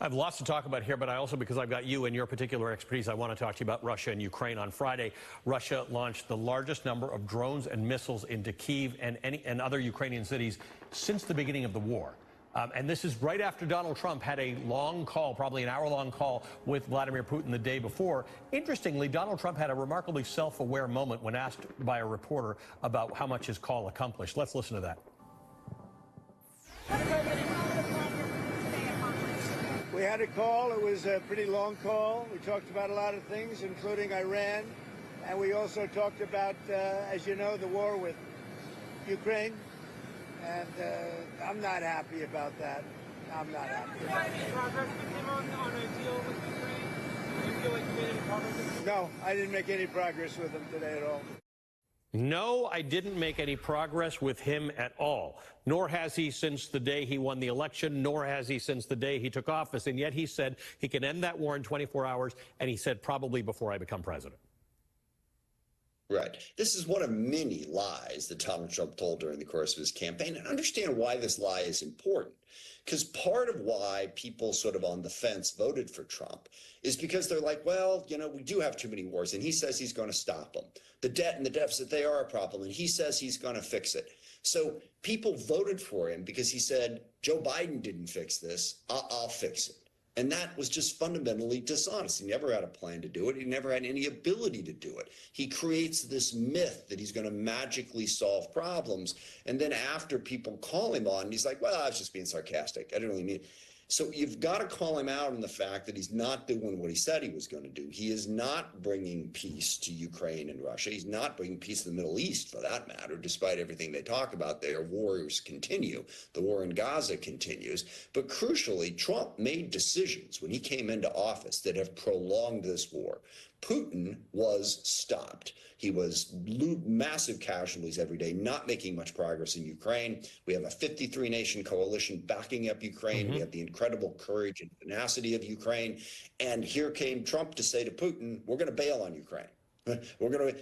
I have lots to talk about here, but I also, because I've got you and your particular expertise, I want to talk to you about Russia and Ukraine. On Friday, Russia launched the largest number of drones and missiles into Kyiv and other Ukrainian cities since the beginning of the war. And this is right after Donald Trump had a long call, probably an hour-long call with Vladimir Putin the day before. Interestingly, Donald Trump had a remarkably self-aware moment when asked by a reporter about how much his call accomplished. Let's listen to that. We had a call. It was a pretty long call. We talked about a lot of things, including Iran. And we also talked about, as you know, the war with Ukraine. And I'm not happy about that. I'm not happy. Did you have any progress with him on a deal with Ukraine? Do you feel like you made any progress with him? No, I didn't make any progress with him today at all. No, I didn't make any progress with him at all, nor has he since the day he won the election, nor has he since the day he took office. And yet he said he can end that war in 24 hours, and he said probably before I become president. Right. This is one of many lies that Donald Trump told during the course of his campaign. And understand why this lie is important. Because part of why people sort of on the fence voted for Trump is because they're like, well, you know, we do have too many wars. And he says he's going to stop them. The debt and the deficit, they are a problem. And he says he's going to fix it. So people voted for him because he said, Joe Biden didn't fix this. I'll fix it. And that was just fundamentally dishonest. He never had a plan to do it. He never had any ability to do it. He creates this myth that he's going to magically solve problems. And then after people call him on, he's like, well, I was just being sarcastic. I didn't really mean it. So you've got to call him out on the fact that he's not doing what he said he was going to do. He is not bringing peace to Ukraine and Russia. He's not bringing peace to the Middle East, for that matter, despite everything they talk about. Their wars continue. The war in Gaza continues. But crucially, Trump made decisions when he came into office that have prolonged this war. Putin was stopped. He was massive casualties every day, not making much progress in Ukraine. We have a 53-nation coalition backing up Ukraine. We have the incredible courage and tenacity of Ukraine. And here came Trump to say to Putin, we're going to bail on Ukraine.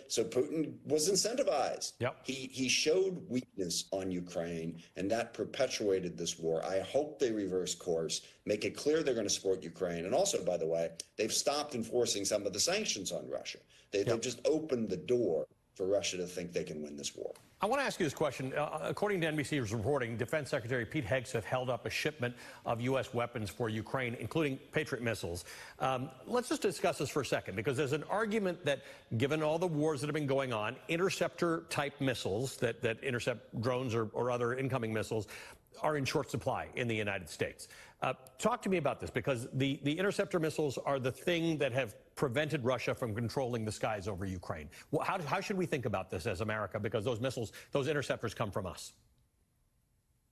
So Putin was incentivized. Yep. He showed weakness on Ukraine, and that perpetuated this war. I hope they reverse course, make it clear they're going to support Ukraine. And also, by the way, they've stopped enforcing some of the sanctions on Russia. They've just opened the door for Russia to think they can win this war. I want to ask you this question. According to NBC's reporting, Defense Secretary Pete Hegseth held up a shipment of U.S. weapons for Ukraine, including Patriot missiles. Let's just discuss this for a second, because there's an argument that, given all the wars that have been going on, interceptor-type missiles that intercept drones or other incoming missiles are in short supply in the United States. Talk to me about this, because the interceptor missiles are the thing that have prevented Russia from controlling the skies over Ukraine. Well, how should we think about this as America? Because those missiles, those interceptors come from us.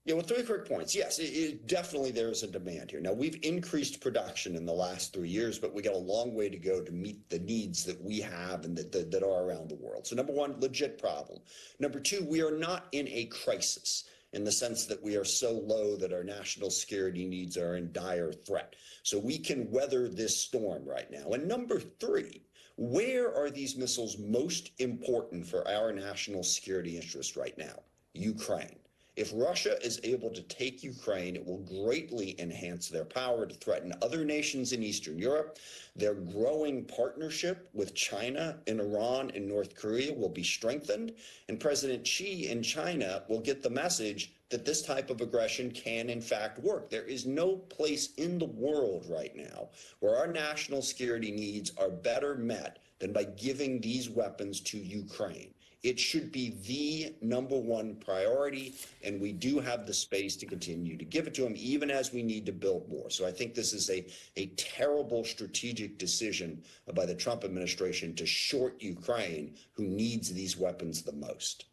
Yeah, well, 3 quick points. Yes, definitely there is a demand here. Now, we've increased production in the last 3 years, but we got a long way to go to meet the needs that we have and that are around the world. So number one, legit problem. Number two, we are not in a crisis in the sense that we are so low that our national security needs are in dire threat. So we can weather this storm right now. And number three, where are these missiles most important for our national security interests right now? Ukraine. If Russia is able to take Ukraine, it will greatly enhance their power to threaten other nations in Eastern Europe. Their growing partnership with China and Iran and North Korea will be strengthened. And President Xi in China will get the message that this type of aggression can, in fact, work. There is no place in the world right now where our national security needs are better met than by giving these weapons to Ukraine. It should be the number one priority, and we do have the space to continue to give it to them, even as we need to build more. So I think this is a terrible strategic decision by the Trump administration to short Ukraine, who needs these weapons the most.